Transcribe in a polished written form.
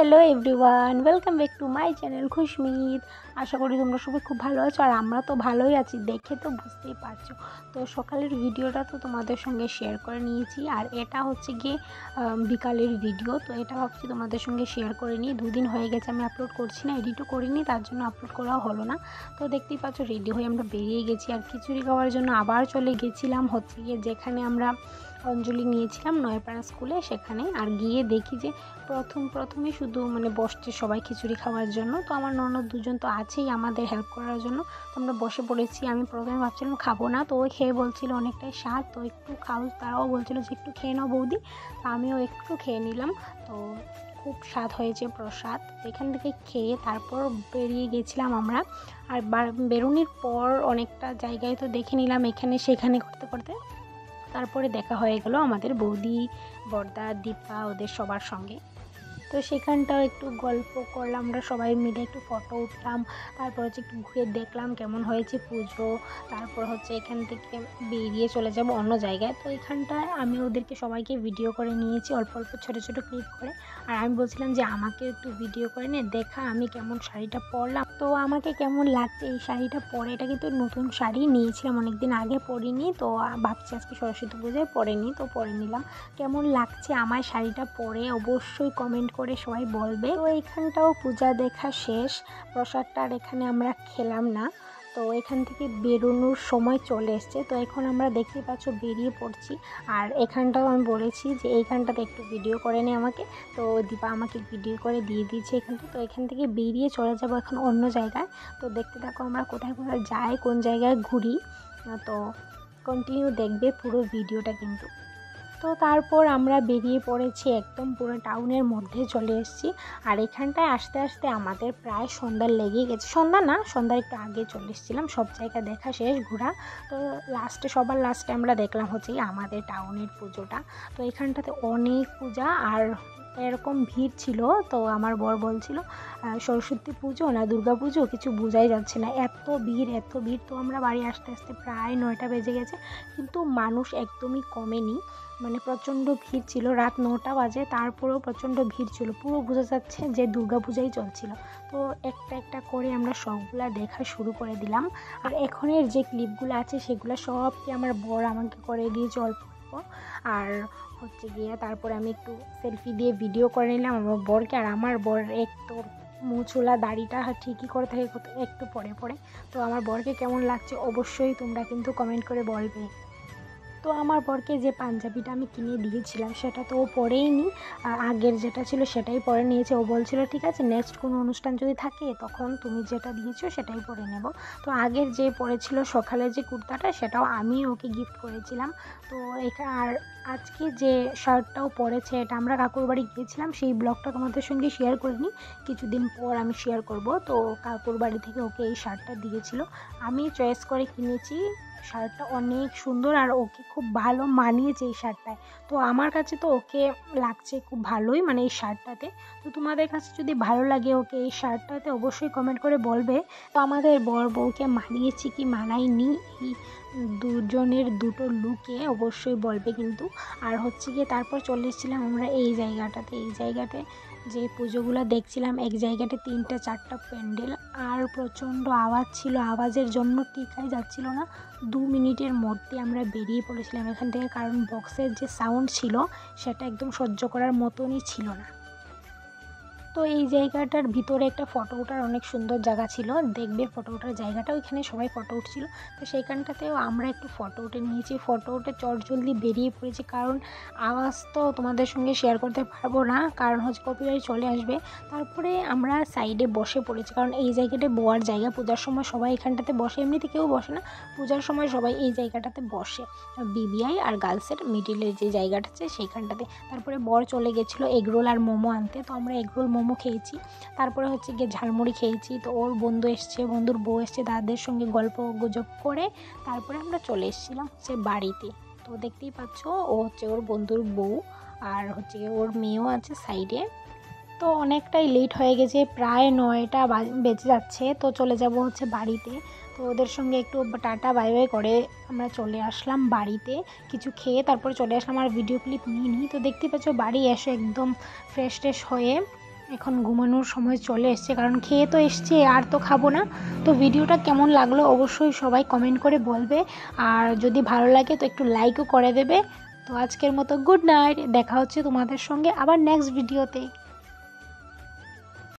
Hello everyone, welcome back to my channel খুশমিদ। আশা করি তোমরা সবাই খুব ভালো আছো, আর আমরা তো ভালোই আছি, দেখে তো বুঝতেই পারছো। তো সকালের ভিডিওটা তো তোমাদের সঙ্গে শেয়ার করে নিয়েছি, আর এটা হচ্ছে গিয়ে বিকালের ভিডিও। তো এটা ভাবছি তোমাদের সঙ্গে শেয়ার করে নিই। দুদিন হয়ে গেছে আমি আপলোড করছি না, এডিটও করিনি, তার জন্য আপলোড করাও হলো না। তো দেখতেই পাচ্ছ রেডি হয়ে আমরা বেরিয়ে গেছি, আর খিচুড়ি খাওয়ার জন্য আবার চলে গেছিলাম হচ্ছে গিয়ে যেখানে আমরা অঞ্জলি নিয়েছিলাম নয়াপাড়া স্কুলে, সেখানে। আর গিয়ে দেখি যে প্রথমে শুধু বসছে সবাই খিচুড়ি খাওয়ার জন্য। তো আমার ননদ দুজন তো আছেই আমাদের হেল্প করার জন্য। তো আমরা বসে পড়েছি। আমি প্রথমে ভাবছিলাম খাবো না, তো ওই খেয়ে বলছিল অনেকটাই স্বাদ, তো একটু খাও। তারাও বলছিল যে একটু খেয়ে নাও বৌদি, তো আমিও একটু খেয়ে নিলাম। তো খুব স্বাদ হয়েছে প্রসাদ। এখান থেকে খেয়ে তারপর বেরিয়ে গেছিলাম আমরা। আর বেরোনোর পর অনেকটা জায়গায় তো দেখে নিলাম এখানে সেখানে করতে করতে। তারপরে দেখা হয়ে গেল আমাদের বৌদি, বড়দা, দীপা, ওদের সবার সঙ্গে। তো সেখানটাও একটু গল্প করলাম, আমরা সবাই মিলে একটু ফটো উঠলাম। তারপর হচ্ছে একটু ঘুরে দেখলাম কেমন হয়েছে পুজো। তারপর হচ্ছে এখান থেকে বেরিয়ে চলে যাব অন্য জায়গায়। তো এখানটায় আমি ওদেরকে সবাইকে ভিডিও করে নিয়েছি, অল্প অল্প ছোটো ছোটো ক্লিপ করে। আর আমি বলছিলাম যে আমাকে একটু ভিডিও করে নে, দেখা আমি কেমন শাড়িটা পরলাম, তো আমাকে কেমন লাগছে এই শাড়িটা পরে। এটা কিন্তু নতুন শাড়ি নিয়েছিলাম, অনেকদিন আগে পরিনি, তো ভাবছি আজকে সরস্বতী পূজায় পরে নিই, তো পরে নিলাম। কেমন লাগছে আমার শাড়িটা পরে অবশ্যই কমেন্ট করে সবাই বলবে। তো এইখানটাও পূজা দেখা শেষ, প্রসাদটা আর এখানে আমরা খেলাম না। তো এখান থেকে বেরোনোর সময় চলে এসছে। তো এখন আমরা দেখতে পাচ্ছ বেরিয়ে পড়ছি। আর এখানটাও আমি বলেছি যে এইখানটাতে একটু ভিডিও করে নে আমাকে, তো দীপা আমাকে ভিডিও করে দিয়ে দিয়েছে এখানটা। তো এখান থেকে বেরিয়ে চলে যাব এখন অন্য জায়গায়। তো দেখতে থাকো আমরা কোথায় কোথায় যাই, কোন জায়গায় ঘুরি। তো কন্টিনিউ দেখবে পুরো ভিডিওটা কিন্তু। তো তারপর আমরা বেরিয়ে পড়েছি, একদম পুরো টাউনের মধ্যে চলে এসেছি। আর এখানটায় আসতে আসতে আমাদের প্রায় সন্ধ্যা লেগে গেছে। সন্ধ্যা না, সন্ধ্যার একটু আগে চলে এসেছিলাম, সব জায়গা দেখা শেষ ঘোরা। তো সবার লাস্টে আমরা দেখলাম হচ্ছে আমাদের টাউনের পুজোটা। তো এখানটাতে অনেক পূজা আর এরকম ভিড় ছিল। তো আমার বর বলছিল সরস্বতী পুজো না দুর্গা পুজো, কিছু বোঝাই যাচ্ছে না, এত ভিড় এত ভিড়। তো আমরা বাড়ি আসতে আসতে প্রায় 9টা বেজে গেছে, কিন্তু মানুষ একদমই কমেনি। প্রচণ্ড ভিড় ছিল, রাত 9টা বাজে, তারপরেও প্রচণ্ড ভিড় ছিল, পুরো বোঝা যাচ্ছে যে দুর্গা পূজাই চলছিল। তো একটা একটা করে আমরা সবগুলা দেখা শুরু করে দিলাম। আর এখনের যে ক্লিপগুলো আছে সেগুলো সবকে আমার বর আমাকে করে দিয়েছে অল্প অল্প। আর হচ্ছে গিয়ে তারপরে আমি একটু সেলফি দিয়ে ভিডিও করে নিলাম আমার বরকে। আর আমার বর একটু মুছুলা দাড়িটা ঠিকই করে থাকে একটু পরে পরে। তো আমার বরকে কেমন লাগছে অবশ্যই তোমরা কিন্তু কমেন্ট করে বলবে। তো আমার বরকে যে পাঞ্জাবিটা আমি কিনে দিয়েছিলাম সেটা তো ও পরেই নি, আগের যেটা ছিল সেটাই পরে নিয়েছে। ও বলছিল ঠিক আছে নেক্সট কোনো অনুষ্ঠান যদি থাকে তখন তুমি যেটা দিয়েছো সেটাই পরে নেব। তো আগের যে পরেছিল সকালের যে কুর্তাটা সেটাও আমি ওকে গিফট করেছিলাম। তো আর আজকে যে শার্টটাও পরেছে এটা আমরা কাকুর বাড়ি গিয়েছিলাম, সেই ব্লগটা তোমাদের সঙ্গে শেয়ার করিনি, কিছুদিন পর আমি শেয়ার করব। তো কাকুর বাড়ি থেকে ওকে এই শার্টটা দিয়েছিল, আমি চয়েস করে কিনেছি। শার্টটা অনেক সুন্দর আর ওকে খুব ভালো মানিয়েছে এই শার্টটায়। তো আমার কাছে তো ওকে লাগছে খুব ভালোই এই শার্টটাতে। তো তোমাদের কাছে যদি ভালো লাগে ওকে এই শার্টটাতে অবশ্যই কমেন্ট করে বলবে। তো আমাদের বর বউকে মানিয়েছি কি মানায়নি এই দুজনের দুটো লুকে অবশ্যই বলবে কিন্তু। আর হচ্ছে গিয়ে তারপর চলে এসেছিলাম আমরা এই জায়গাতে যে পুজোগুলো দেখছিলাম। এক জায়গাতে 3টা 4টা প্যান্ডেল, আর প্রচণ্ড আওয়াজ ছিল, আওয়াজের জন্য টিকাই যাচ্ছিল না। 2 মিনিটের মধ্যে আমরা বেরিয়ে পড়েছিলাম এখান থেকে, কারণ বক্সের যে সাউন্ড ছিল সেটা একদম সহ্য করার মতনই ছিল না। তো এই জায়গাটার ভিতরে একটা ফটো ওঠার অনেক সুন্দর জায়গা ছিল, দেখবে ফটো ওঠার জায়গাটা, ওইখানে সবাই ফটো উঠছিল। তো সেইখানটাতেও আমরা একটু ফটো উঠে নিয়েছি, ফটো উঠে চটজলদি বেরিয়ে পড়েছি, কারণ আওয়াজ তো তোমাদের সঙ্গে শেয়ার করতে পারবো না, কারণ হচ্ছে কপিরাইট চলে আসবে। তারপরে আমরা সাইডে বসে পড়েছি, কারণ এই জায়গাটা বসার জায়গা, পূজার সময় সবাই এখানটাতে বসে, এমনিতে কেউ বসে না, পূজার সময় সবাই এই জায়গাটাতে বসে, বিবিআই আর গার্লসের মিডিলের যে জায়গাটা আছে সেইখানটাতে। তারপরে বর চলে গেছিলো এগরোল আর মোমো আনতে, তো আমরা এগরোল মোমো খেয়েছি। তারপরে হচ্ছে গিয়ে ঝালমুড়ি খেয়েছি। তো ওর বন্ধু এসছে, বন্ধুর বউ এসছে, তাদের সঙ্গে গল্প গুজব করে তারপরে আমরা চলে এসেছিলাম হচ্ছে বাড়িতে। তো দেখতেই পাচ্ছ ও হচ্ছে ওর বন্ধুর বউ, আর হচ্ছে গিয়ে ওর মেয়েও আছে সাইডে। তো অনেকটাই লেট হয়ে গেছে, প্রায় 9টা বেজে যাচ্ছে। তো চলে যাব হচ্ছে বাড়িতে। তো ওদের সঙ্গে একটু টাটা বাই বাই করে আমরা চলে আসলাম বাড়িতে, কিছু খেয়ে তারপরে চলে আসলাম, আর ভিডিও ক্লিপ নিয়ে নিই। তো দেখতে পাচ্ছ বাড়ি এসে একদম ফ্রেশ হয়ে এখন ঘুমানোর সময় চলে এসছে, কারণ খেয়ে তো এসছে, আর তো খাবো না। তো ভিডিওটা কেমন লাগলো অবশ্যই সবাই কমেন্ট করে বলবে, আর যদি ভালো লাগে তো একটু লাইকও করে দেবে। তো আজকের মতো গুড নাইট, দেখা হচ্ছে তোমাদের সঙ্গে আবার নেক্সট ভিডিওতে।